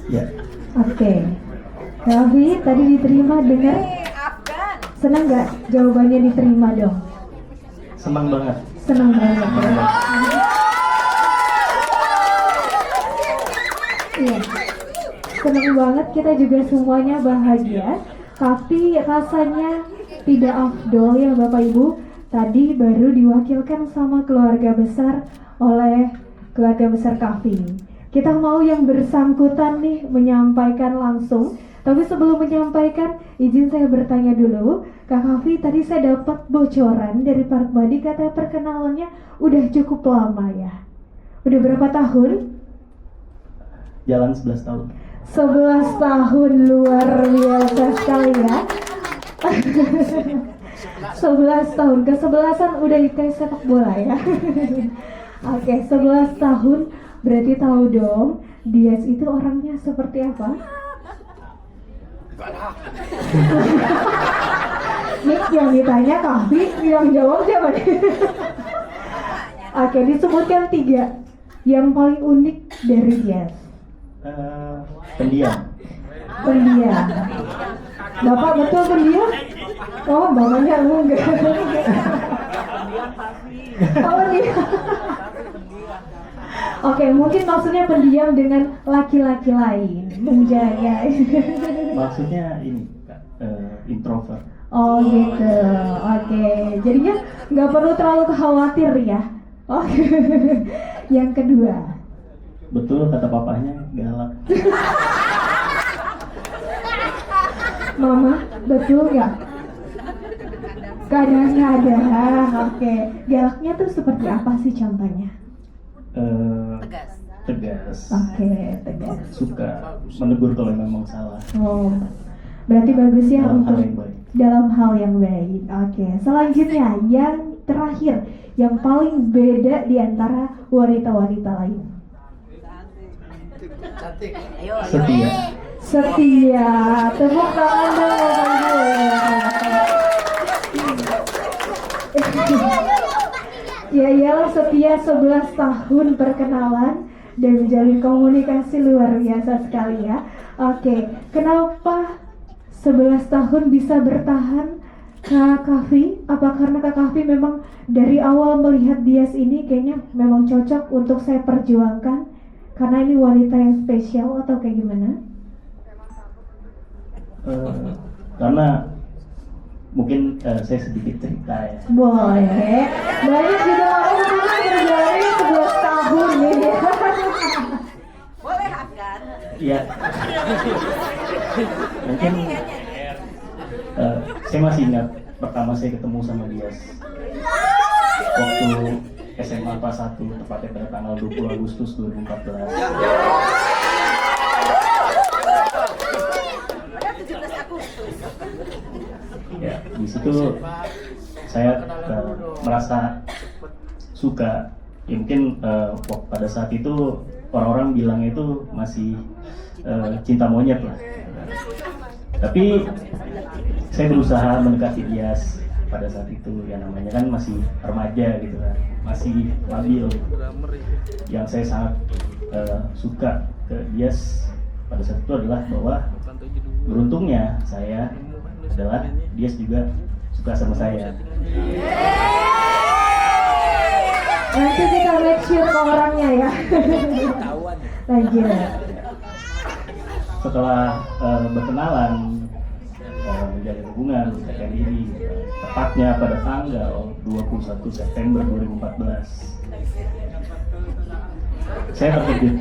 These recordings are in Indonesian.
Ya. Oke. Raffi tadi diterima dengar? Senang nggak jawabannya diterima dong? Senang banget. Senang banget. Iya. Senang banget, kita juga semuanya bahagia. Tapi rasanya tidak afdol ya Bapak Ibu. Tadi baru diwakilkan sama keluarga besar oleh keluarga besar Kavi. Kita mau yang bersangkutan nih menyampaikan langsung. Tapi sebelum menyampaikan, izin saya bertanya dulu, Kak Kavi, tadi saya dapat bocoran dari Pak Badi, kata perkenalannya udah cukup lama ya. Udah berapa tahun? Jalan 11 tahun. 11 tahun, luar biasa sekali ya. 11 tahun, ke-11an udah kayak sepak bola ya. Oke, 11 tahun berarti tahu dong Dias itu orangnya seperti apa? Nih yang ditanya Kavi, yang jawab siapa nih? Oke, disebutkan 3 yang paling unik dari Dias. Pendiam. Pendiam. Bapak betul pendiam? Oh, bapaknya enggak. Oh, dia. Oke, mungkin maksudnya pendiam dengan laki-laki lain, menjaga. Maksudnya ini, Kak, introvert. Oh gitu, oke. Jadinya nggak perlu terlalu khawatir ya. Oke. Yang kedua. Betul kata papahnya, galak. Mama, betul nggak? Kadang-kadang, oke. Galaknya tuh seperti apa sih contohnya? Tegas. Oke, tegas. Suka menegur kalau memang salah. Oh, berarti bagus ya Dalam hal untuk yang baik. dalam hal yang baik. Oke, selanjutnya yang terakhir, yang paling beda di antara wanita-wanita lain. Setia. Setia. Tepuk tangan dong Bapak Ibu. Ya iyalah, setia 11 tahun perkenalan dan menjalin komunikasi luar biasa sekali ya. Oke, kenapa 11 tahun bisa bertahan Kak Kavi? Apa karena Kak Kavi memang dari awal melihat Dias ini kayaknya memang cocok untuk saya perjuangkan karena ini wanita yang spesial atau kayak gimana? Karena mungkin saya sedikit cerita ya. Boleh. Banyak juga orang yang berjalan 11 tahun nih. Boleh akan. Iya. Mungkin saya masih ingat pertama saya ketemu sama Dias waktu SMA kelas 1, tepatnya pada tanggal 20 Agustus 2014. Ya, di situ saya merasa suka. Ya, mungkin pada saat itu orang-orang bilang itu masih cinta monyet lah. Tapi saya berusaha mendekati Dias pada saat itu, ya namanya kan masih remaja gitu kan, masih labil. Yang saya sangat suka ke Dias pada saat itu adalah bahwa beruntungnya saya adalah Dias juga suka sama saya. Nanti kita make sure ke orangnya ya. Lanjut. Setelah berkenalan, menjalin hubungan, mendekatkan diri, tepatnya pada tanggal 21 September 2014, saya terkejut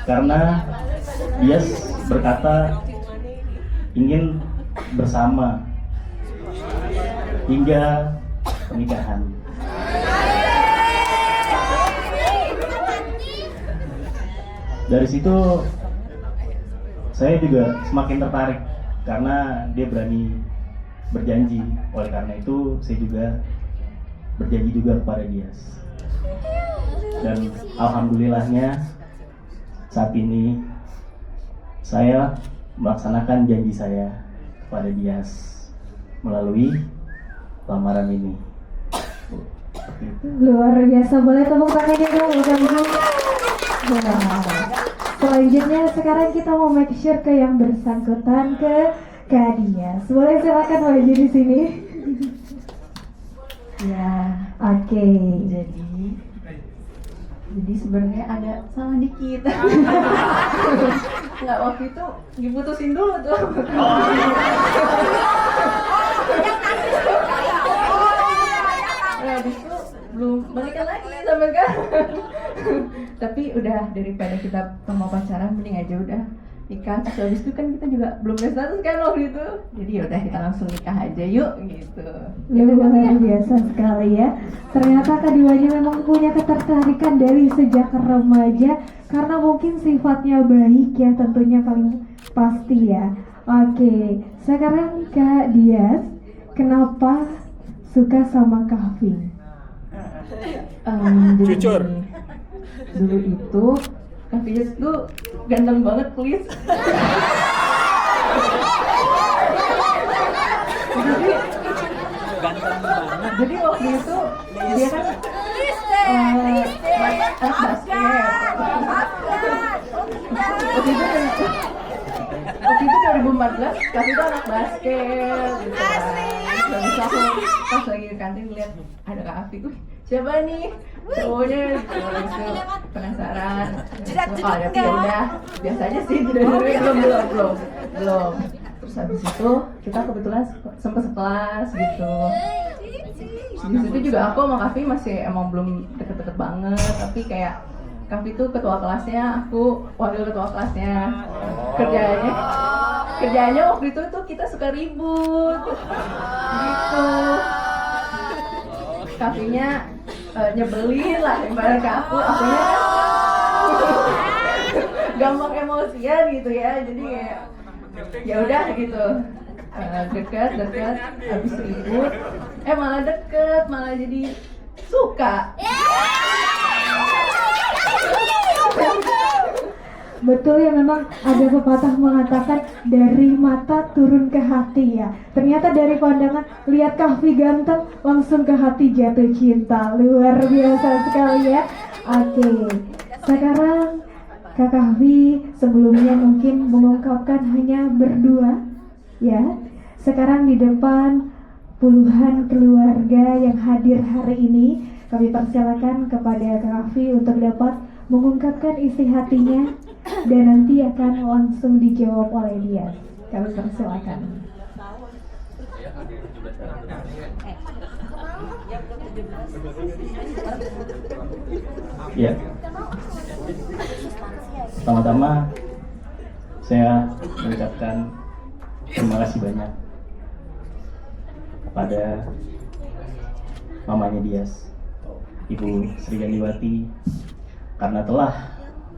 karena Dias berkata ingin bersama hingga pernikahan. Dari situ saya juga semakin tertarik karena dia berani berjanji. Oleh karena itu saya juga berjanji juga kepada Dias. Dan alhamdulillahnya saat ini saya melaksanakan janji saya kepada Dias melalui lamaran ini. Luar biasa, boleh tepuk tangannya dong Bapak Ibu. Wow. Selanjutnya sekarang kita mau make sure ke yang bersangkutan, ke Kak Dias. Boleh silakan maju di sini. Ya, Oke. jadi sebenarnya ada salah dikit. Nggak, waktu itu diputusin dulu tuh. Nah, habis itu belum balikan lagi sampai sekarang. Tapi udah, daripada kita mau pacaran mending aja udah nikah. Terus habis itu kan kita juga belum ada status kan waktu itu. Jadi yaudah kita langsung nikah aja yuk gitu. Luar biasa sekali ya. Ternyata keduanya memang punya ketertarikan dari sejak remaja karena mungkin sifatnya baik ya, tentunya paling pasti ya. Oke, sekarang Kak Dias, kenapa suka sama Kahfi? Jujur. Dulu itu Kahfi tuh ganteng banget, please. Jadi waktu itu dia kan anak basket. Waktu itu 2014, Kahfi itu anak basket gitu kan. Terus aku pas lagi di kantin lihat ada Kahfi, siapa nih cowoknya gitu. Terus penasaran. Oh ada, ya udah biasa aja sih, belum. Terus habis itu kita kebetulan sempat sekelas gitu. Di situ juga aku sama Kahfi masih emang belum deket-deket banget, tapi kayak Kahfi tuh ketua kelasnya, aku wakil ketua kelasnya. Kerjanya waktu itu tuh kita suka ribut gitu. Kahfinya nyebelin lah ibarat ke akunya gampang emosian gitu ya, jadi kayak ya udah gitu. Deket habis ribut malah deket, malah jadi suka. Betul ya, memang ada pepatah mengatakan dari mata turun ke hati ya. Ternyata dari pandangan lihat Kahfi ganteng langsung ke hati jatuh cinta. Luar biasa sekali ya. Oke, sekarang Kak Kahfi sebelumnya mungkin mengungkapkan hanya berdua ya. Sekarang di depan puluhan keluarga yang hadir hari ini, kami persilakan kepada Kak Kahfi untuk dapat mengungkapkan isi hatinya dan nanti akan langsung dijawab oleh dia. Kami persilakan. Ya. Pertama-tama saya mengucapkan terima kasih banyak kepada mamanya Dias, Ibu Sri Gandiwati, karena telah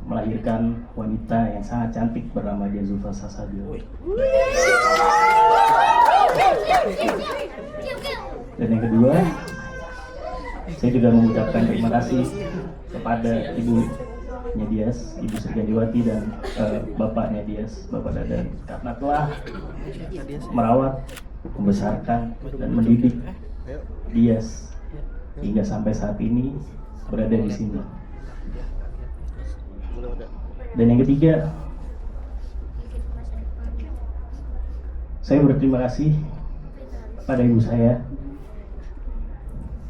melahirkan wanita yang sangat cantik bernama Dia Zulfa Sasabil. Dan yang kedua, saya juga mengucapkan terima kasih kepada ibunya Dias, Ibu Sri Gandiwati, dan bapaknya Dias, Bapak Dadan, karena telah merawat, membesarkan, dan mendidik Dias hingga sampai saat ini berada di sini. Dan yang ketiga, saya berterima kasih kepada ibu saya,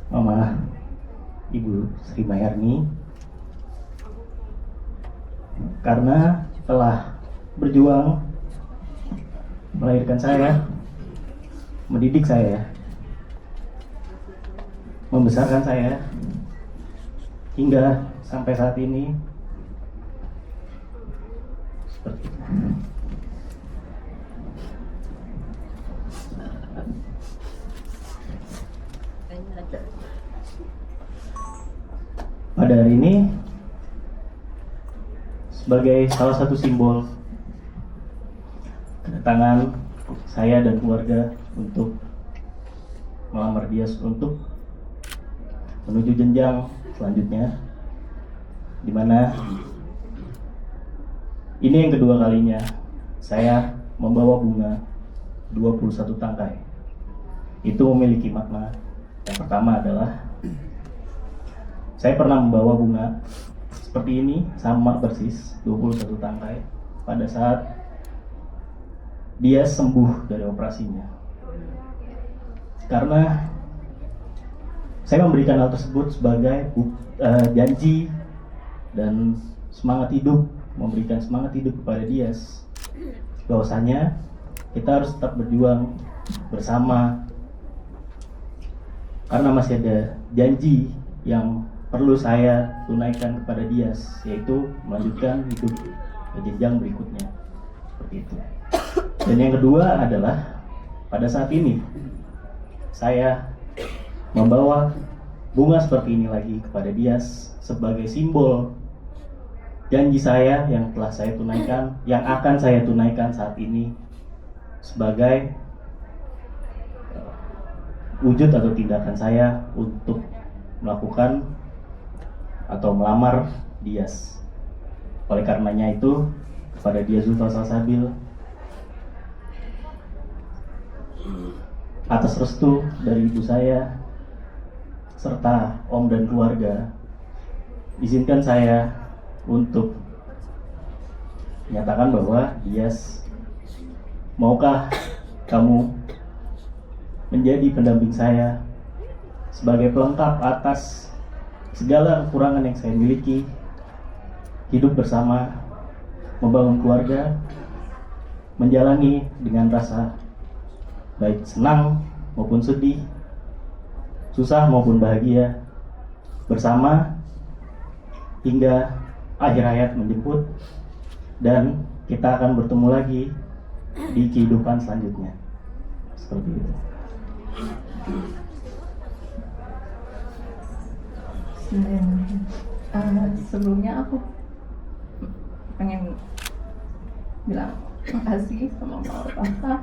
Mama Ibu Sri Mayarni, karena telah berjuang melahirkan saya, mendidik saya, membesarkan saya hingga sampai saat ini. Seperti itu. Pada hari ini, sebagai salah satu simbol kedatangan saya dan keluarga untuk melamar Dias untuk menuju jenjang selanjutnya, di mana ini yang kedua kalinya saya membawa bunga 21 tangkai. Itu memiliki makna. Yang pertama adalah saya pernah membawa bunga seperti ini, sama persis 21 tangkai pada saat dia sembuh dari operasinya. Karena saya memberikan hal tersebut sebagai janji dan semangat hidup, memberikan semangat hidup kepada dia, bahwasanya kita harus tetap berjuang bersama karena masih ada janji yang perlu saya tunaikan kepada dia, yaitu melanjutkan hidup ke jenjang berikutnya, seperti itu. Dan yang kedua adalah pada saat ini saya membawa bunga seperti ini lagi kepada dia sebagai simbol janji saya yang telah saya tunaikan, yang akan saya tunaikan saat ini sebagai wujud atau tindakan saya untuk melakukan atau melamar Dias. Oleh karenanya itu, kepada Dias Zulfa Salsabil, atas restu dari ibu saya serta om dan keluarga, izinkan saya untuk menyatakan bahwa Dias, maukah kamu menjadi pendamping saya sebagai pelengkap atas segala kekurangan yang saya miliki, hidup bersama, membangun keluarga, menjalani dengan rasa baik senang maupun sedih, susah maupun bahagia, bersama hingga akhir hayat menjemput, dan kita akan bertemu lagi di kehidupan selanjutnya. Seperti itu. Sebelumnya aku pengen bilang makasih sama mama papa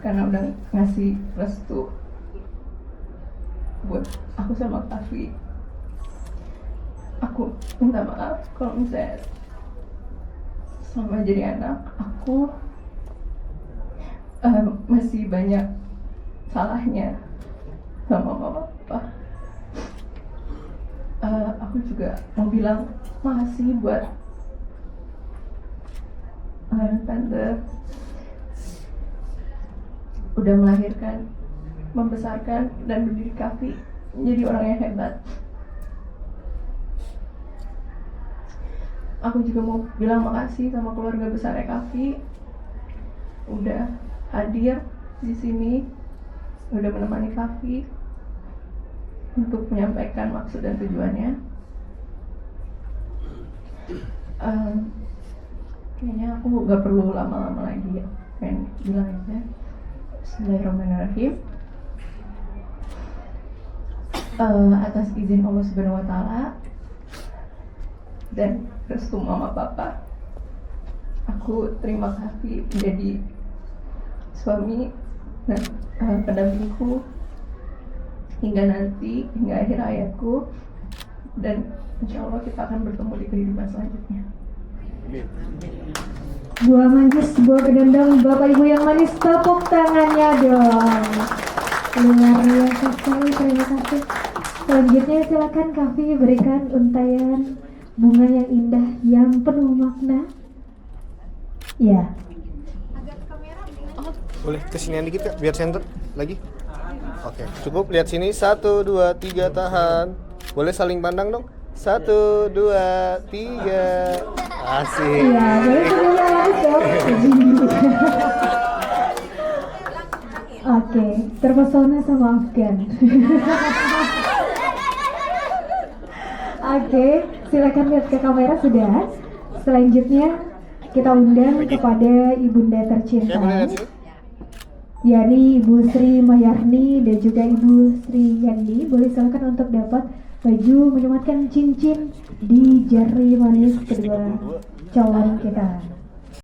karena udah ngasih restu buat aku sama Kavi. Aku minta maaf kalau misalnya selama jadi anak aku masih banyak salahnya sama mama papa. Aku juga mau bilang makasih buat tante udah melahirkan, membesarkan, dan mendidik Kavi menjadi orang yang hebat. Aku juga mau bilang makasih sama keluarga besar Kavi udah hadir di sini, udah menemani Kavi untuk menyampaikan maksud dan tujuannya. Kayaknya aku gak perlu lama-lama lagi ya, pengen bilang aja. Bismillahirrahmanirrahim. Atas izin Allah Subhanahu wa Ta'ala dan restu mama papa, aku terima Kavi menjadi suami dan pendampingku hingga nanti, hingga akhir hayatku, dan insya Allah kita akan bertemu di kehidupan selanjutnya. Buah manis, buah kedendang, Bapak Ibu yang manis, tepuk tangannya dong. Luar biasa sekali, terima kasih. Selanjutnya silakan Kavi berikan untayan bunga yang indah, yang penuh makna. Ya. Boleh kesinian dikit Kak, biar center lagi. Oke, cukup lihat sini. 1, 2, 3, tahan. Boleh saling pandang dong. 1, 2, 3. Asik. Iya, boleh semuanya laris dong. Oke, terpesona sama Afgan. Oke, silakan lihat ke kamera sudah. Selanjutnya kita undang kepada ibunda tercinta, yakni Ibu Sri Mayarni dan juga Ibu Sri Yandi. Boleh silakan untuk dapat baju menyematkan cincin di jari manis kedua calon kita.